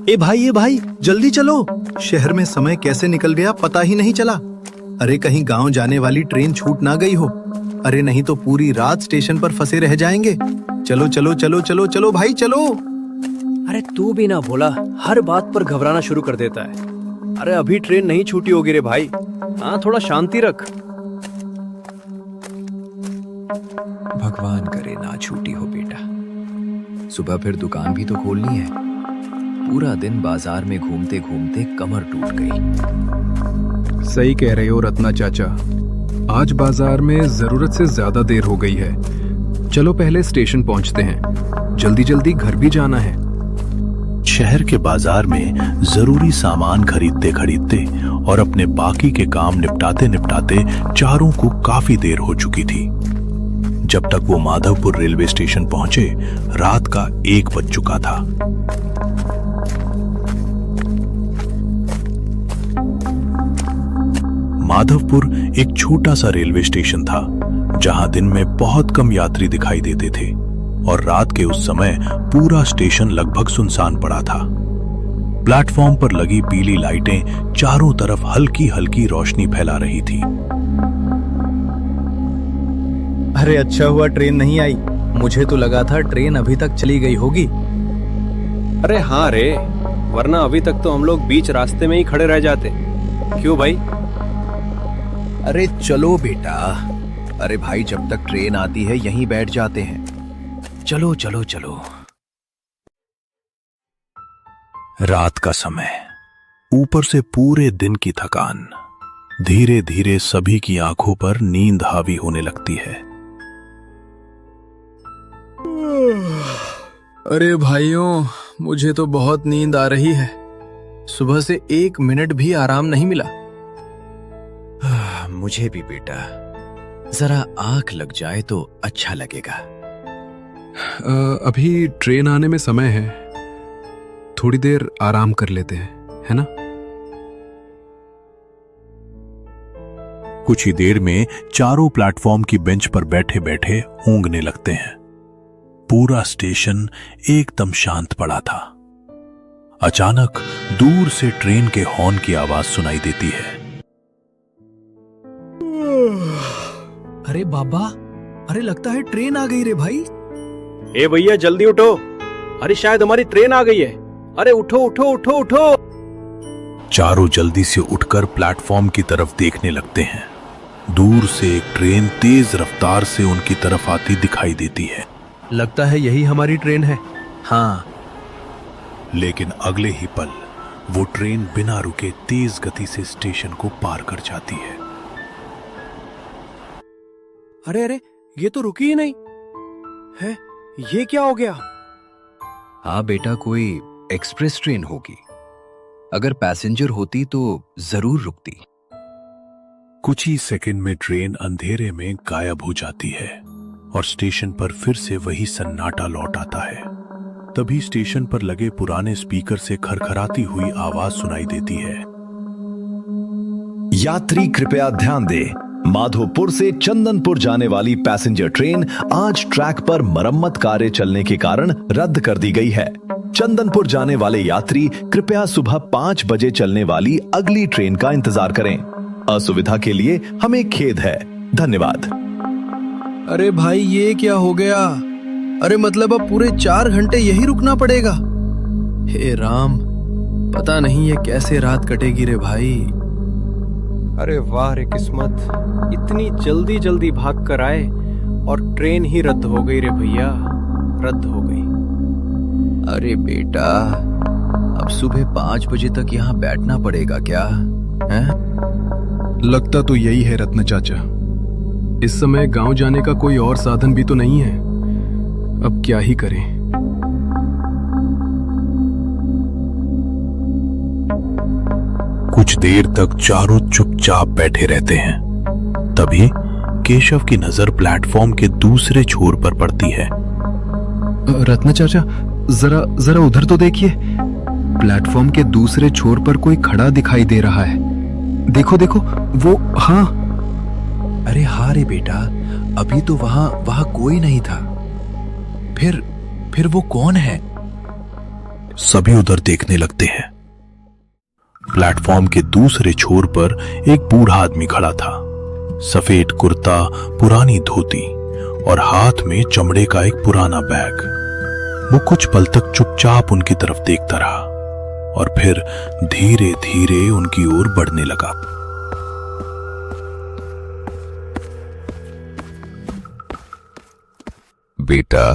ए भाई जल्दी चलो। शहर में समय कैसे निकल गया पता ही नहीं चला। अरे कहीं गांव जाने वाली ट्रेन छूट ना गई हो। अरे नहीं तो पूरी रात स्टेशन पर फंसे रह जाएंगे। चलो चलो चलो चलो चलो भाई चलो। अरे तू भी ना भोला, हर बात पर घबराना शुरू कर देता है। अरे अभी ट्रेन नहीं छूटी होगी रे भाई। हाँ, थोड़ा शांति रख। भगवान करे ना छूटी हो बेटा। सुबह फिर दुकान भी तो खोलनी है। पूरा दिन बाजार में घूमते घूमते कमर टूट गई। सही कह रहे हो रत्ना चाचा, आज बाजार में जरूरत से ज्यादा देर हो गई है। चलो पहले स्टेशन पहुंचते हैं, जल्दी जल्दी घर भी जाना है। शहर के बाजार में जरूरी सामान खरीदते खरीदते और अपने बाकी के काम निपटाते निपटाते चारों को काफी देर हो चुकी थी। जब तक वो माधवपुर रेलवे स्टेशन पहुंचे, रात का 1 बज चुका था। माधवपुर एक छोटा सा रेलवे स्टेशन था, जहां दिन में बहुत कम यात्री दिखाई देते थे और रात के उस समय पूरा स्टेशन लगभग सुनसान पड़ा था। प्लेटफॉर्म पर लगी पीली लाइटें चारों तरफ हल्की हल्की रोशनी फैला रही थी। अरे अच्छा हुआ ट्रेन नहीं आई, मुझे तो लगा था ट्रेन अभी तक चली गई होगी। अरे हाँ रे, वरना अभी तक तो हम लोग बीच रास्ते में ही खड़े रह जाते। क्यों भाई? अरे चलो बेटा। अरे भाई, जब तक ट्रेन आती है यहीं बैठ जाते हैं। चलो चलो चलो। रात का समय, ऊपर से पूरे दिन की थकान, धीरे धीरे सभी की आंखों पर नींद हावी होने लगती है। अरे भाइयों, मुझे तो बहुत नींद आ रही है। सुबह से 1 मिनट भी आराम नहीं मिला। मुझे भी बेटा, जरा आंख लग जाए तो अच्छा लगेगा। अभी ट्रेन आने में समय है, थोड़ी देर आराम कर लेते हैं, है ना? कुछ ही देर में चारों प्लेटफॉर्म की बेंच पर बैठे बैठे ऊँघने लगते हैं। पूरा स्टेशन एकदम शांत पड़ा था। अचानक दूर से ट्रेन के हॉर्न की आवाज सुनाई देती है। अरे बाबा, अरे लगता है ट्रेन आ गई रे भाई। ए भैया जल्दी उठो। अरे शायद हमारी ट्रेन आ गई है। अरे उठो उठो उठो उठो। चारों जल्दी से उठकर प्लेटफॉर्म की तरफ देखने लगते हैं। दूर से एक ट्रेन तेज रफ्तार से उनकी तरफ आती दिखाई देती है। लगता है यही हमारी ट्रेन है। हाँ, लेकिन अगले ही पल वो ट्रेन बिना रुके तेज गति से स्टेशन को पार कर जाती है। अरे अरे, ये तो रुकी ही नहीं है। ये क्या हो गया? हाँ बेटा, कोई एक्सप्रेस ट्रेन होगी। अगर पैसेंजर होती तो जरूर रुकती। कुछ ही सेकंड में ट्रेन अंधेरे में गायब हो जाती है और स्टेशन पर फिर से वही सन्नाटा लौट आता है। तभी स्टेशन पर लगे पुराने स्पीकर से खरखराती हुई आवाज सुनाई देती है। यात्री कृपया ध्यान दें, माधोपुर से चंदनपुर जाने वाली पैसेंजर ट्रेन आज ट्रैक पर मरम्मत कार्य चलने के कारण रद्द कर दी गई है। चंदनपुर जाने वाले यात्री कृपया सुबह 5 बजे चलने वाली अगली ट्रेन का इंतजार करें। असुविधा के लिए हमें खेद है। धन्यवाद। अरे भाई, ये क्या हो गया? अरे मतलब अब पूरे 4 घंटे यही रुकना पड़ेगा। हे राम, पता नहीं ये कैसे रात कटेगी रे भाई। अरे वाह रे किस्मत, इतनी जल्दी जल्दी भाग कर आए और ट्रेन ही रद्द हो गई रे भैया, रद्द हो गई। अरे बेटा, अब सुबह 5 बजे तक यहाँ बैठना पड़ेगा क्या? हैं? लगता तो यही है रत्न चाचा। इस समय गांव जाने का कोई और साधन भी तो नहीं है। अब क्या ही करें। कुछ देर तक चारों चुपचाप बैठे रहते हैं। तभी केशव की नजर प्लेटफॉर्म के दूसरे छोर पर पड़ती है। रत्न चाचा, जरा जरा उधर तो देखिए। प्लेटफॉर्म के दूसरे छोर पर कोई खड़ा दिखाई दे रहा है। देखो देखो, वो। हाँ, अरे हाँ रे बेटा, अभी तो वहां कोई नहीं था। फिर वो कौन है? सभी उधर देखने लगते हैं। प्लेटफॉर्म के दूसरे छोर पर एक बूढ़ा आदमी खड़ा था। सफेद कुर्ता, पुरानी धोती और हाथ में चमड़े का एक पुराना बैग। वो कुछ पल तक चुपचाप उनकी तरफ देखता रहा और फिर धीरे धीरे उनकी ओर बढ़ने लगा। बेटा,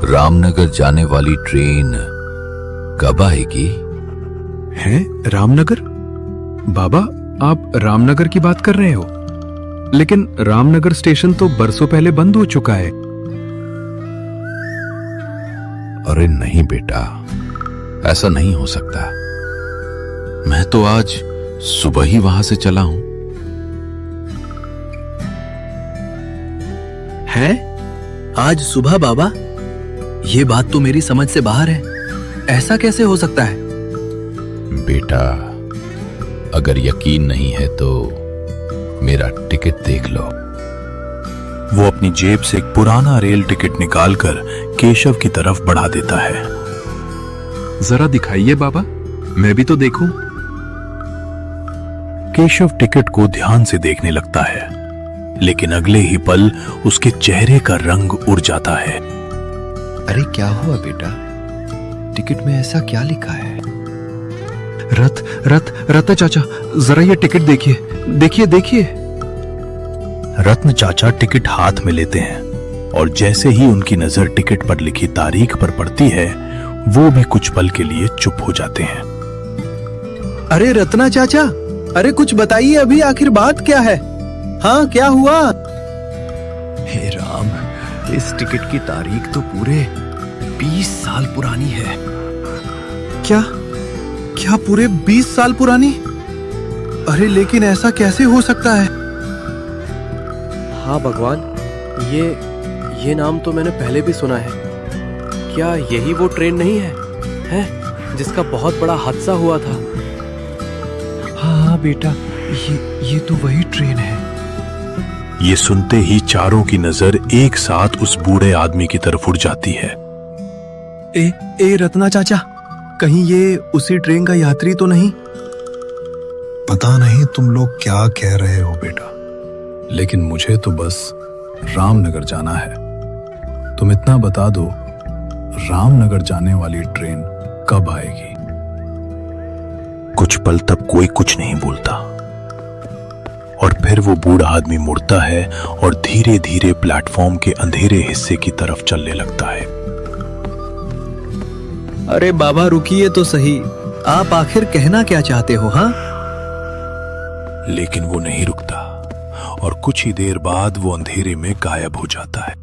रामनगर जाने वाली ट्रेन कब आएगी? हैं? रामनगर? बाबा, आप रामनगर की बात कर रहे हो? लेकिन रामनगर स्टेशन तो बरसों पहले बंद हो चुका है। अरे नहीं बेटा, ऐसा नहीं हो सकता। मैं तो आज सुबह ही वहां से चला हूं। हैं? आज सुबह बाबा? ये बात तो मेरी समझ से बाहर है। ऐसा कैसे हो सकता है? बेटा, अगर यकीन नहीं है तो मेरा टिकट देख लो। वो अपनी जेब से एक पुराना रेल टिकट निकालकर केशव की तरफ बढ़ा देता है। जरा दिखाइए बाबा, मैं भी तो देखूं। केशव टिकट को ध्यान से देखने लगता है, लेकिन अगले ही पल उसके चेहरे का रंग उड़ जाता है। अरे क्या हुआ बेटा? टिकट में ऐसा क्या लिखा है? रत्न चाचा, जरा ये टिकट देखिए, देखिए देखिए। रत्न चाचा टिकट हाथ में लेते हैं और जैसे ही उनकी नजर टिकट पर लिखी तारीख पर पड़ती है, वो भी कुछ पल के लिए चुप हो जाते हैं। अरे रत्ना चाचा, अरे कुछ बताइए, अभी आखिर बात क्या है? हाँ, क्या हुआ? हे राम, इस टिकट की तारीख तो पूरे 20 साल पुरानी है। क्या क्या पूरे 20 साल पुरानी? अरे लेकिन ऐसा कैसे हो सकता है? हाँ भगवान, ये नाम तो मैंने पहले भी सुना है। क्या यही वो ट्रेन नहीं है, हैं? जिसका बहुत बड़ा हादसा हुआ था? हाँ बेटा, ये तो वही ट्रेन है। ये सुनते ही चारों की नजर एक साथ उस बूढ़े आदमी की तरफ उड़ जाती है। ए रत्ना चाचा, कहीं ये उसी ट्रेन का यात्री तो नहीं? पता नहीं तुम लोग क्या कह रहे हो बेटा, लेकिन मुझे तो बस रामनगर जाना है। तुम इतना बता दो, रामनगर जाने वाली ट्रेन कब आएगी? कुछ पल तक कोई कुछ नहीं बोलता और फिर वो बूढ़ा आदमी मुड़ता है और धीरे धीरे प्लेटफॉर्म के अंधेरे हिस्से की तरफ चलने लगता है। अरे बाबा रुकिए तो सही, आप आखिर कहना क्या चाहते हो? हाँ, लेकिन वो नहीं रुकता और कुछ ही देर बाद वो अंधेरे में गायब हो जाता है।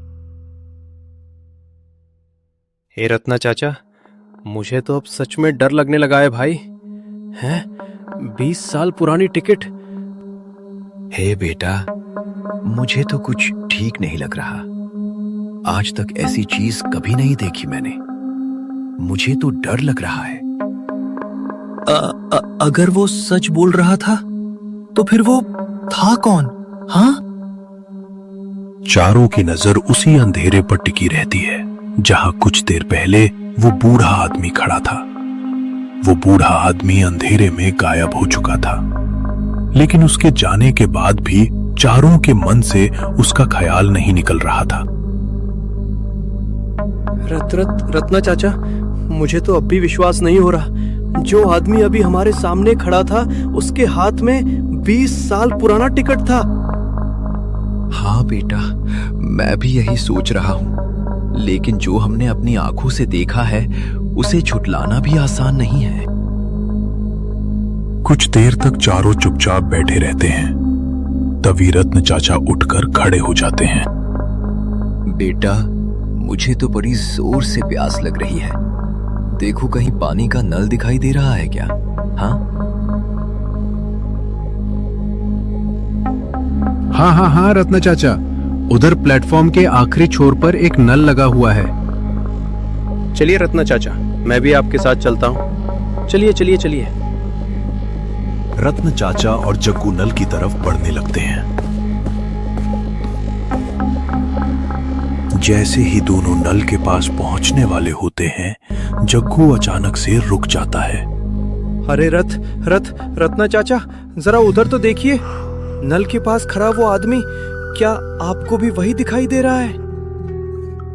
हे रत्ना चाचा, मुझे तो अब सच में डर लगने लगा है भाई। हैं? 20 साल पुरानी टिकट? हे बेटा, मुझे तो कुछ ठीक नहीं लग रहा। आज तक ऐसी चीज कभी नहीं देखी मैंने। मुझे तो डर लग रहा है। अगर वो सच बोल रहा था तो फिर वो था कौन? हाँ? चारों की नजर उसी अंधेरे पर टिकी रहती है जहां कुछ देर पहले वो बूढ़ा आदमी खड़ा था। वो बूढ़ा आदमी अंधेरे में गायब हो चुका था, लेकिन उसके जाने के बाद भी चारों के मन से उसका ख्याल नहीं निकल रहा था। रत्ना चाचा, मुझे तो अब भी विश्वास नहीं हो रहा। जो आदमी अभी हमारे सामने खड़ा था, उसके हाथ में 20 साल पुराना टिकट था। हाँ बेटा, मैं भी यही सोच रहा हूं, लेकिन जो हमने अपनी आंखों से देखा है उसे झुटलाना भी आसान नहीं है। कुछ देर तक चारों चुपचाप बैठे रहते हैं। तभी रत्न चाचा उठकर खड़े हो जाते हैं। बेटा, मुझे तो बड़ी जोर से प्यास लग रही है। देखो, कहीं पानी का नल दिखाई दे रहा है क्या? हाँ रत्ना चाचा, उधर प्लेटफॉर्म के आखिरी छोर पर एक नल लगा हुआ है। चलिए रत्ना चाचा, मैं भी आपके साथ चलता हूँ। चलिए चलिए चलिए। रत्न चाचा और जग्गू नल की तरफ बढ़ने लगते हैं। जैसे ही दोनों नल के पास पहुंचने वाले होते हैं, जग्गू अचानक से रुक जाता है। अरे रत्ना चाचा, जरा उधर तो देखिए। नल के पास खड़ा वो आदमी, क्या आपको भी वही दिखाई दे रहा है?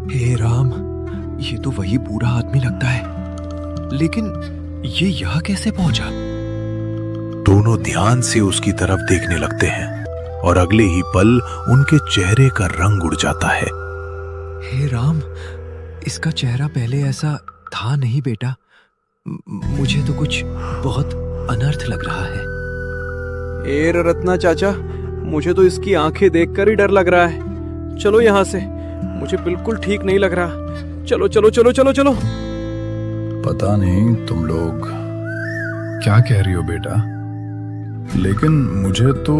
हे राम, ये तो वही बूढ़ा आदमी लगता है, लेकिन ये यहाँ कैसे पहुंचा? दोनों ध्यान से उसकी तरफ देखने लगते हैं और अगले ही पल उनके चेहरे का रंग उड़ जाता है। हे राम, इसका चेहरा पहले ऐसा था नहीं बेटा। मुझे तो कुछ बहुत अनर्थ लग रहा है। ए रत्ना चाचा, मुझे तो इसकी आंखें देखकर ही डर लग रहा है। चलो यहाँ से, मुझे बिल्कुल ठीक नहीं लग रहा। चलो चलो चलो चलो चलो। पता नहीं तुम लोग क्या कह रही हो बेटा, लेकिन मुझे तो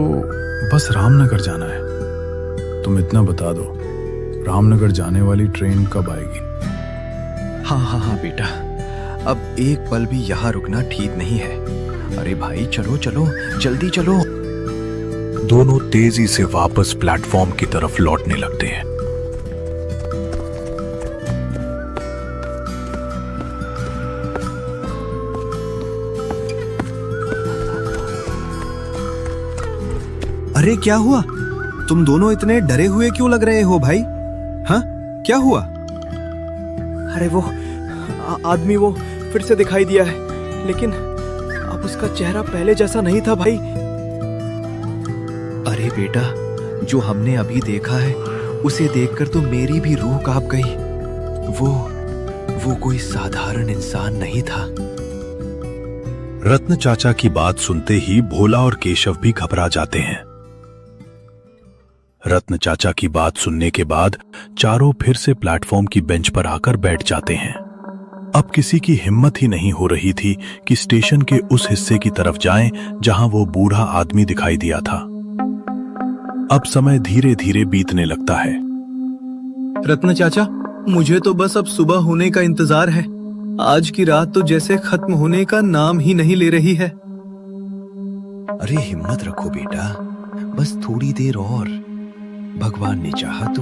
बस रामनगर जाना है। तुम इतना बता दो, रामनगर जाने वाली ट्रेन कब आएगी? हाँ बेटा, अब एक पल भी यहाँ रुकना ठीक नहीं है। अरे भाई चलो चलो, जल्दी चलो। दोनों तेजी से वापस प्लेटफॉर्म की तरफ लौटने लगते हैं। अरे क्या हुआ? तुम दोनों इतने डरे हुए क्यों लग रहे हो भाई? हाँ, क्या हुआ? अरे वो आदमी वो फिर से दिखाई दिया है, लेकिन अब उसका चेहरा पहले जैसा नहीं था भाई। अरे बेटा, जो हमने अभी देखा है उसे देखकर तो मेरी भी रूह कांप गई। वो कोई साधारण इंसान नहीं था। रत्न चाचा की बात सुनते ही भोला और केशव भी घबरा जाते हैं। रत्न चाचा की बात सुनने के बाद चारों फिर से प्लेटफॉर्म की बेंच पर आकर बैठ जाते हैं। अब किसी की हिम्मत ही नहीं हो रही थी कि स्टेशन के उस हिस्से की तरफ जाएं जहां वो बूढ़ा आदमी दिखाई दिया था। अब समय धीरे धीरे बीतने लगता है। रत्न चाचा, मुझे तो बस अब सुबह होने का इंतजार है। आज की रात तो जैसे खत्म होने का नाम ही नहीं ले रही है। अरे हिम्मत रखो बेटा, बस थोड़ी देर और। भगवान ने चाहा तो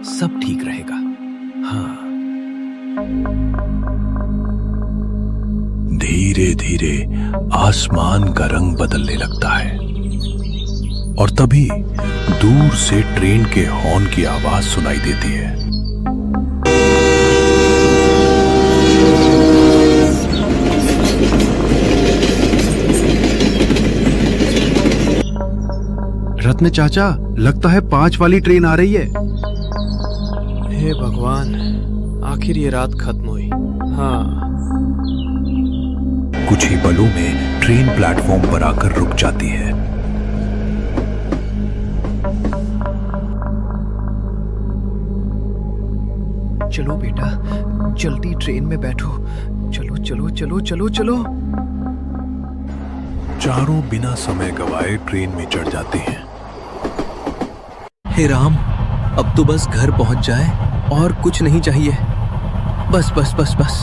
सब ठीक रहेगा। हाँ। धीरे धीरे आसमान का रंग बदलने लगता है और तभी दूर से ट्रेन के हॉर्न की आवाज सुनाई देती है। रत्न चाचा, लगता है 5 वाली ट्रेन आ रही है। हे भगवान, आखिर ये रात खत्म हुई। हाँ। कुछ ही पलों में ट्रेन प्लेटफॉर्म पर आकर रुक जाती है। चलो बेटा, जल्दी ट्रेन में बैठो। चलो चलो चलो चलो चलो। चारों बिना समय गवाए ट्रेन में चढ़ जाते हैं। हे राम, अब तो बस घर पहुंच जाए और कुछ नहीं चाहिए। बस बस बस बस।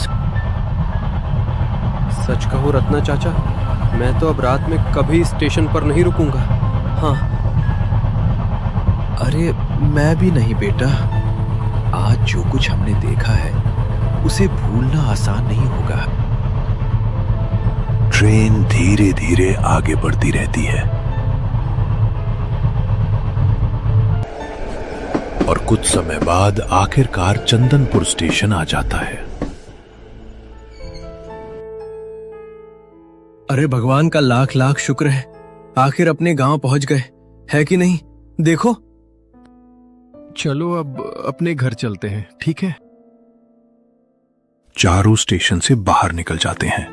सच कहूं रत्ना चाचा, मैं तो अब रात में कभी स्टेशन पर नहीं रुकूंगा। हाँ। अरे मैं भी नहीं बेटा। आज जो कुछ हमने देखा है उसे भूलना आसान नहीं होगा। ट्रेन धीरे धीरे आगे बढ़ती रहती है और कुछ समय बाद आखिरकार चंदनपुर स्टेशन आ जाता है। अरे भगवान का लाख लाख शुक्र है, आखिर अपने गांव पहुंच गए, है कि नहीं? देखो। चलो अब अपने घर चलते हैं, ठीक है? चारों स्टेशन से बाहर निकल जाते हैं,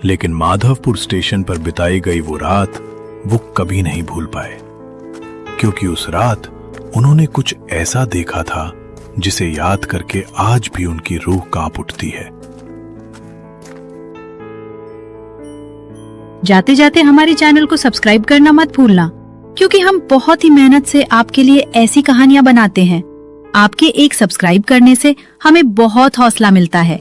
लेकिन माधवपुर स्टेशन पर बिताई गई वो रात वो कभी नहीं भूल पाए, क्योंकि उस रात उन्होंने कुछ ऐसा देखा था जिसे याद करके आज भी उनकी रूह कांप उठती है। जाते जाते हमारे चैनल को सब्सक्राइब करना मत भूलना, क्योंकि हम बहुत ही मेहनत से आपके लिए ऐसी कहानियां बनाते हैं। आपके एक सब्सक्राइब करने से हमें बहुत हौसला मिलता है।